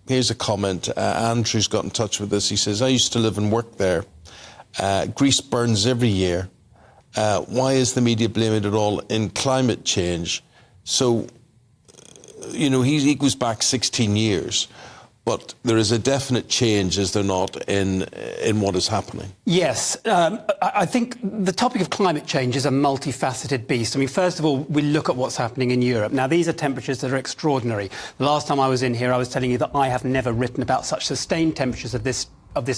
here's a comment. Andrew's got in touch with us. He says, I used to live and work there. Greece burns every year. Why is the media blaming it all in climate change? So, you know, he goes back 16 years. But there is a definite change, is there not, in what is happening? Yes. I think the topic of climate change is a multifaceted beast. I mean, first of all, we look at what's happening in Europe. Now, these are temperatures that are extraordinary. The last time I was in here, I was telling you that I have never written about such sustained temperatures of this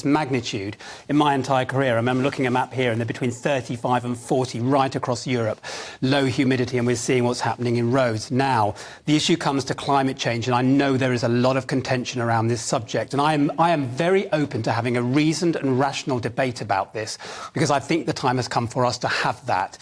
magnitude in my entire career. I remember looking at a map here and they're between 35 and 40 right across Europe. Low humidity, and we're seeing what's happening in Rhodes. Now, the issue comes to climate change, and I know there is a lot of contention around this subject, and I am very open to having a reasoned and rational debate about this, because I think the time has come for us to have that.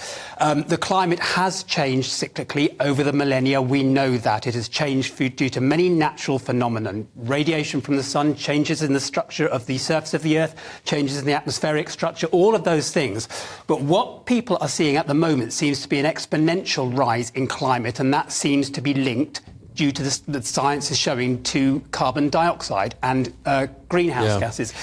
The climate has changed cyclically over the millennia. We know that. It has changed due to many natural phenomena. Radiation from the sun, changes in the structure of the surface of the Earth, changes in the atmospheric structure, all of those things. But what people are seeing at the moment seems to be an exponential rise in climate, and that seems to be linked, due to the science is showing, to carbon dioxide and greenhouse gases.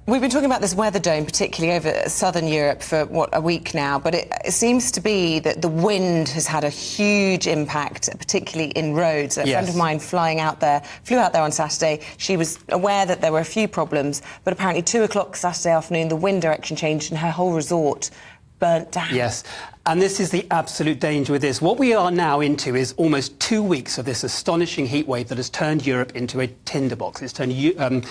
We've been talking about this weather dome, particularly over southern Europe, for, a week now, but it seems to be that the wind has had a huge impact, particularly in Rhodes. A friend of mine flew out there on Saturday. She was aware that there were a few problems, but apparently 2 o'clock Saturday afternoon, the wind direction changed and her whole resort burnt down. Yes, and this is the absolute danger with this. What we are now into is almost 2 weeks of this astonishing heat wave that has turned Europe into a tinderbox. It's turned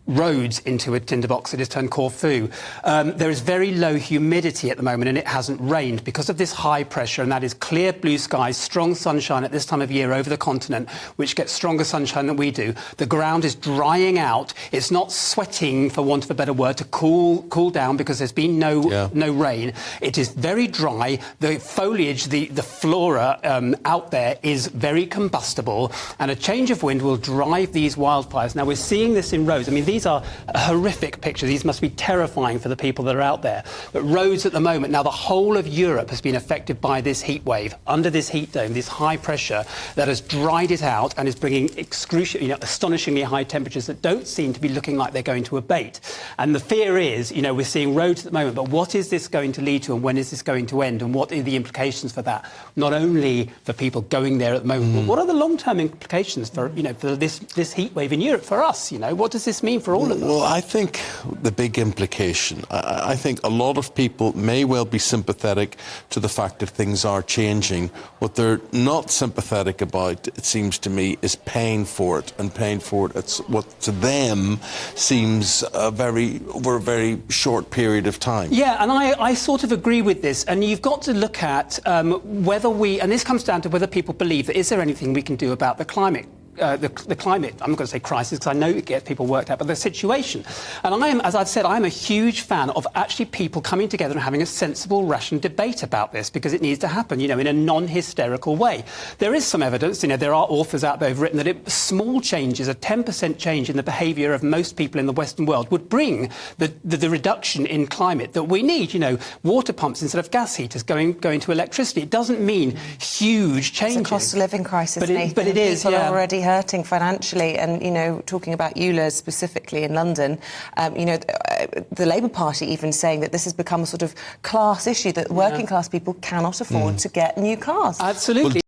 Rhodes into a tinderbox. It has turned Corfu. There is very low humidity at the moment, and it hasn't rained because of this high pressure, and that is clear blue skies, strong sunshine at this time of year over the continent, which gets stronger sunshine than we do. The ground is drying out. It's not sweating, for want of a better word, to cool down, because there's been no rain. It is very dry. The foliage, the flora out there is very combustible, and a change of wind will drive these wildfires. Now, we're seeing this in Rhodes. I mean, these are horrific pictures. These must be terrifying for the people that are out there. But Rhodes at the moment, now the whole of Europe has been affected by this heat wave, under this heat dome, this high pressure that has dried it out and is bringing astonishingly high temperatures that don't seem to be looking like they're going to abate. And the fear is, we're seeing Rhodes at the moment, but what is this going to lead to, and when is this going to end, and what are the implications for that? Not only for people going there at the moment, but what are the long-term implications for, for this heat wave in Europe, for us? What does this mean for all of us? Well, I think the big implication, I think a lot of people may well be sympathetic to the fact that things are changing. What they're not sympathetic about, it seems to me, is paying for it, and paying for it, it's what to them seems over a very short period of time. Yeah, and I sort of agree with this, and you've got to look at whether and this comes down to whether people believe that is there anything we can do about the climate. The climate, I'm not going to say crisis, because I know it gets people worked out, but the situation. And as I've said, I'm a huge fan of actually people coming together and having a sensible, rational debate about this, because it needs to happen, in a non-hysterical way. There is some evidence, there are authors out there who've written that small changes, a 10% change in the behaviour of most people in the Western world would bring the reduction in climate that we need. Water pumps instead of gas heaters going to electricity. It doesn't mean huge changes. It's a cost of living crisis, but it is, people are already hurting financially, and talking about EULA specifically in London, the Labour Party even saying that this has become a sort of class issue, that working class people cannot afford to get new cars. Absolutely.